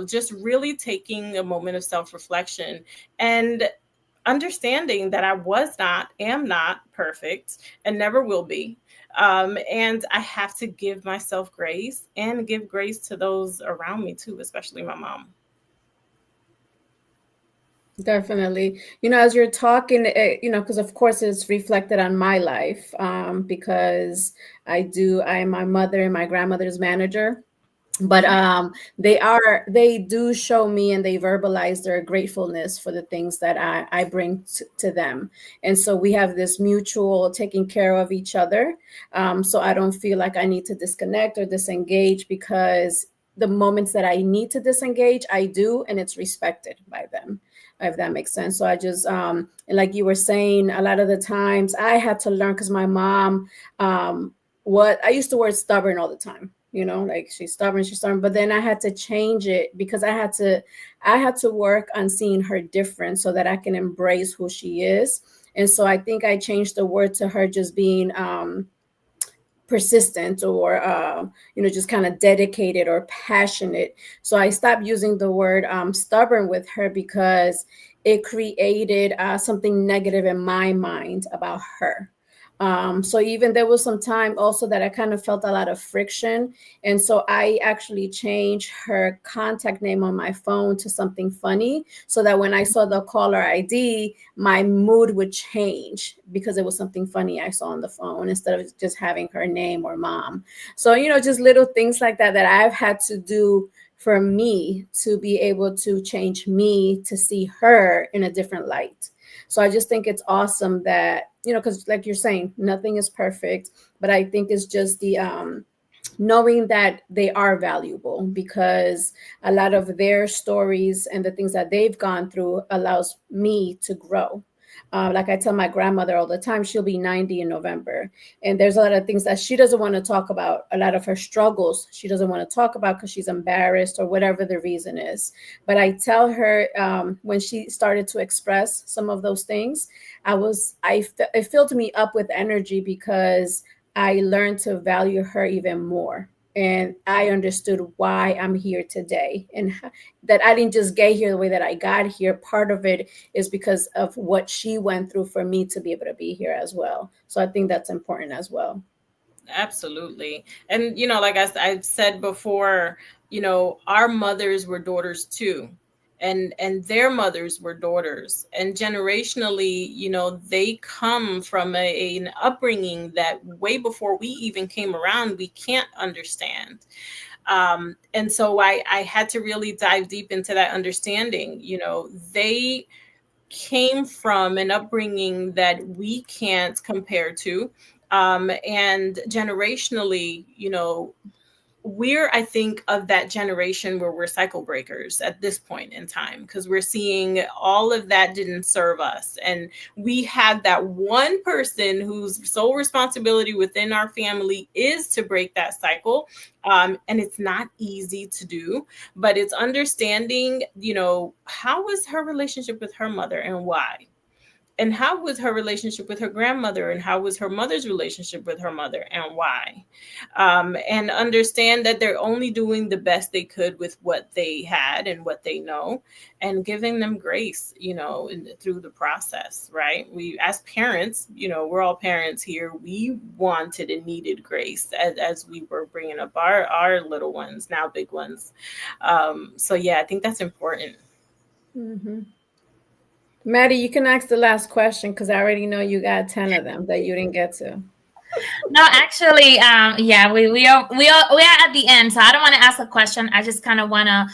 Just really taking a moment of self-reflection and understanding that I am not perfect, and never will be. And I have to give myself grace and give grace to those around me too, especially my mom. Definitely. As you're talking, because of course it's reflected on my life, because I am my mother and my grandmother's manager. But they do show me, and they verbalize their gratefulness for the things that I bring to them. And so we have this mutual taking care of each other. So I don't feel like I need to disconnect or disengage, because the moments that I need to disengage, I do, and it's respected by them, if that makes sense. So I just, like you were saying, a lot of the times I had to learn, because my mom, what I used to word stubborn all the time, like she's stubborn, but then I had to change it, because I had to work on seeing her different so that I can embrace who she is. And so I think I changed the word to her just being persistent, or just kind of dedicated or passionate. So I stopped using the word stubborn with her, because it created something negative in my mind about her. So even there was some time also that I kind of felt a lot of friction. And so I actually changed her contact name on my phone to something funny, so that when I saw the caller ID, my mood would change, because it was something funny I saw on the phone, instead of just having her name or mom. So, just little things like that I've had to do for me to be able to change me to see her in a different light. So I just think it's awesome that, because like you're saying, nothing is perfect, but I think it's just the knowing that they are valuable, because a lot of their stories and the things that they've gone through allows me to grow. Like I tell my grandmother all the time, she'll be 90 in November. And there's a lot of things that she doesn't want to talk about. A lot of her struggles, she doesn't want to talk about, because she's embarrassed or whatever the reason is. But I tell her, when she started to express some of those things, it filled me up with energy, because I learned to value her even more. and I understood why I'm here today, and that I didn't just get here the way that I got here. Part of it is because of what she went through for me to be able to be here as well. So I think that's important as well. Absolutely. And, like I've said before, our mothers were daughters too. And their mothers were daughters. And generationally, they come from an upbringing that way before we even came around, we can't understand. And so I had to really dive deep into that understanding. They came from an upbringing that we can't compare to. And generationally, we're, I think, of that generation where we're cycle breakers at this point in time, because we're seeing all of that didn't serve us. And we have that one person whose sole responsibility within our family is to break that cycle. And it's not easy to do, but it's understanding, how was her relationship with her mother and why? And how was her relationship with her grandmother, and how was her mother's relationship with her mother and why? And understand that they're only doing the best they could with what they had and what they know, and giving them grace, through the process, right? We, as parents, we're all parents here, we wanted and needed grace as we were bringing up our little ones, now big ones. So yeah, I think that's important. Mm-hmm. Maddie, you can ask the last question because I already know you got 10 of them that you didn't get to. No, actually, yeah, we are at the end, so I don't want to ask a question. I just kind of want to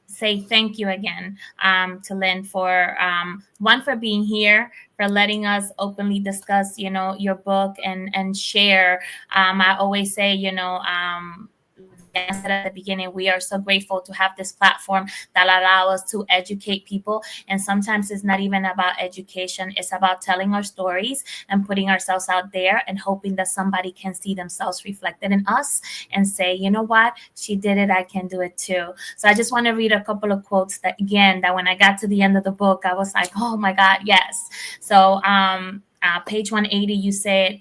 say thank you again to Lynn for one, for being here, for letting us openly discuss, your book and share. I always say, again, I said at the beginning, we are so grateful to have this platform that allow us to educate people. And sometimes it's not even about education; it's about telling our stories and putting ourselves out there and hoping that somebody can see themselves reflected in us and say, you know what, she did it, I can do it too. So I just want to read a couple of quotes that when I got to the end of the book, I was like, oh my God, yes. So page 180, you said,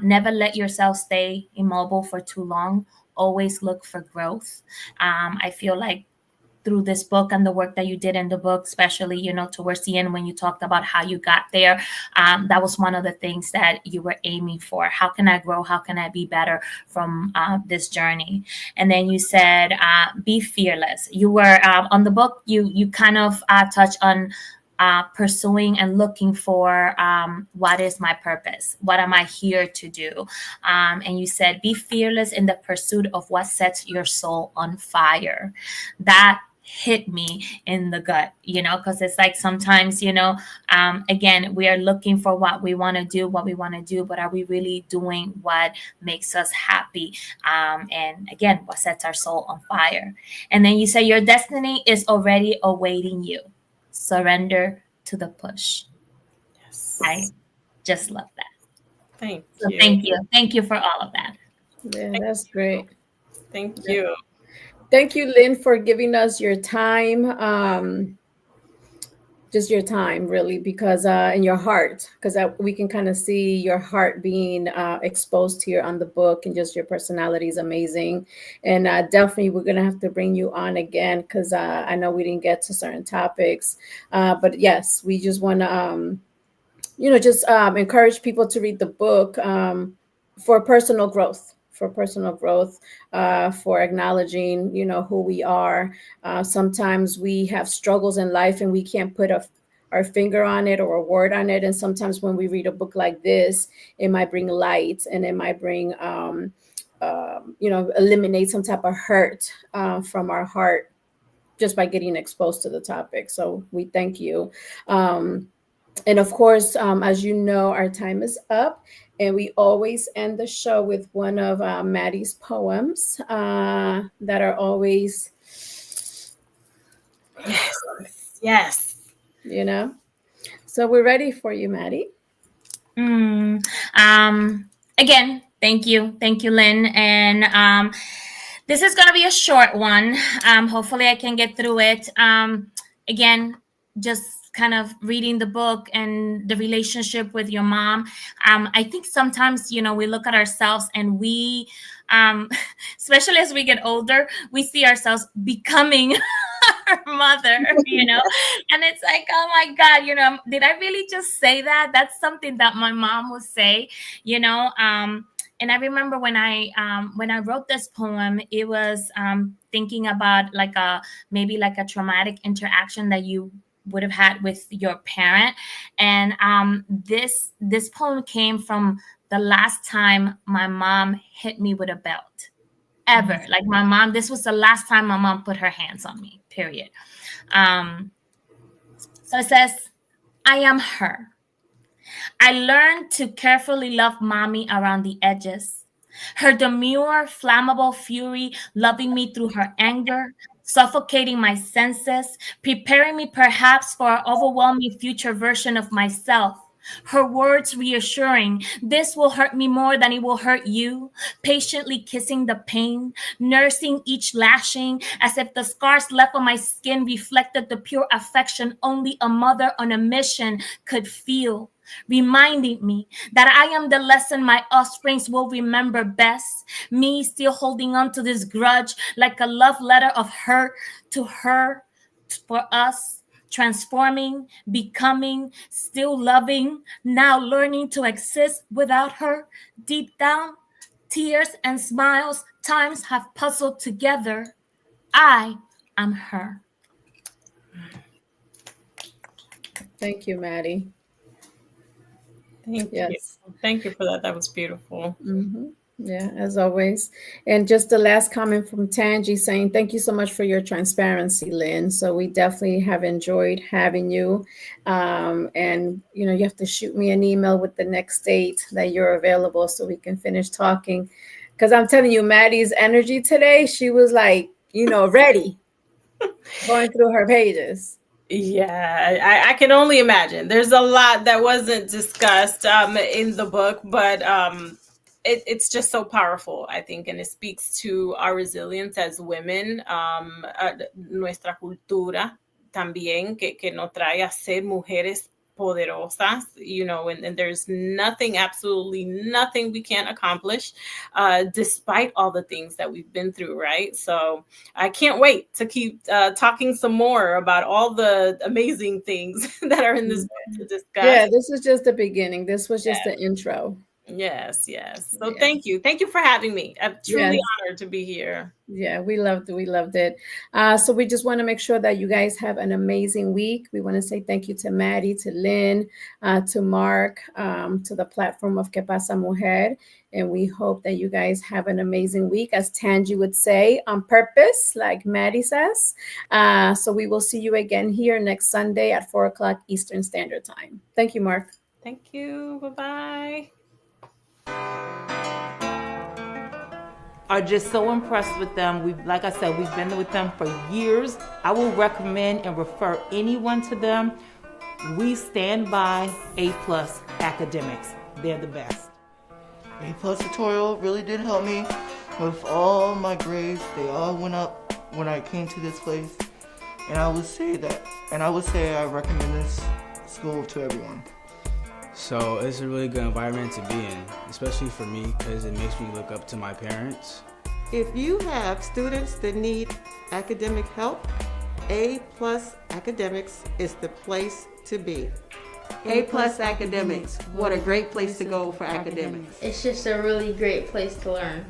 never let yourself stay immobile for too long. Always look for growth. I feel like through this book and the work that you did in the book, especially, towards the end when you talked about how you got there, that was one of the things that you were aiming for. How can I grow? How can I be better from this journey? And then you said, be fearless. You were on the book, you kind of touched on pursuing and looking for what is my purpose? What am I here to do? And you said, be fearless in the pursuit of what sets your soul on fire. That hit me in the gut, because it's like sometimes, again, we are looking for what we want to do, but are we really doing what makes us happy? And again, what sets our soul on fire? And then you say, your destiny is already awaiting you. Surrender to the push. Yes. I just love that. Thank So you. Thank you for all of that. Yeah, that's great. Thank you. Thank you, Lynn, for giving us your time. Just your time, really, because and your heart, because we can kind of see your heart being exposed here on the book, and just your personality is amazing. And definitely, we're gonna have to bring you on again because I know we didn't get to certain topics, but yes, we just want to, just encourage people to read the book for personal growth. For personal growth, for acknowledging, who we are. Sometimes we have struggles in life and we can't put our finger on it or a word on it. And sometimes when we read a book like this, it might bring light, and it might bring, eliminate some type of hurt from our heart just by getting exposed to the topic. So we thank you. And of course, as you know, our time is up, and we always end the show with one of Maddie's poems that are always, Yes. So we're ready for you, Maddie. Again, thank you, Lynn, and this is gonna be a short one. Hopefully, I can get through it. Again, just kind of reading the book and the relationship with your mom. I think sometimes, we look at ourselves and we especially as we get older, we see ourselves becoming our mother, and it's like, oh my God, did I really just say that? That's something that my mom would say, and I remember when I wrote this poem, it was thinking about maybe like a traumatic interaction that you would have had with your parent, and this poem came from the last time my mom hit me with a belt ever. Like my mom, this was the last time my mom put her hands on me, period. So it says, I am her. I learned to carefully love mommy around the edges. Her demure, flammable fury loving me through her anger, suffocating my senses, preparing me perhaps for an overwhelming future version of myself. Her words reassuring, this will hurt me more than it will hurt you. Patiently kissing the pain, nursing each lashing, as if the scars left on my skin reflected the pure affection only a mother on a mission could feel. Reminding me that I am the lesson my offsprings will remember best. Me still holding on to this grudge like a love letter of hurt to her, for us. Transforming, becoming, still loving, now learning to exist without her. Deep down, tears and smiles, times have puzzled together. I am her. Thank you, Maddie. Thank you. Thank you for that. That was beautiful. Mm-hmm. Yeah, as always. And just the last comment from Tangi saying, thank you so much for your transparency, Lynn. So we definitely have enjoyed having you. And, you have to shoot me an email with the next date that you're available so we can finish talking. Because I'm telling you, Maddie's energy today, she was like, ready, going through her pages. Yeah, I can only imagine. There's a lot that wasn't discussed in the book, but it's just so powerful, I think, and it speaks to our resilience as women, nuestra cultura también, que nos trae a ser mujeres poderosas, and there's absolutely nothing we can't accomplish, despite all the things that we've been through, right? So I can't wait to keep talking some more about all the amazing things that are in this book to discuss. Yeah, this is just the beginning. This was just the intro. Yes. So thank you for having me. I'm truly honored to be here. Yeah, we loved it. So we just want to make sure that you guys have an amazing week. We want to say thank you to Maddie, to Lynn, to Mark, to the platform of Que Pasa Mujer. And we hope that you guys have an amazing week, as Tangi would say, on purpose, like Maddie says. So we will see you again here next Sunday at 4:00 Eastern Standard Time. Thank you, Mark. Thank you. Bye-bye. Are just so impressed with them. Like I said, we've been with them for years. I will recommend and refer anyone to them. We stand by A+ academics. They're the best. A+ tutorial really did help me with all my grades. They all went up when I came to this place. And I would say I recommend this school to everyone. So it's a really good environment to be in, especially for me, because it makes me look up to my parents. If you have students that need academic help, A+ Academics is the place to be. A+ Academics, what a great place to go for academics. It's just a really great place to learn.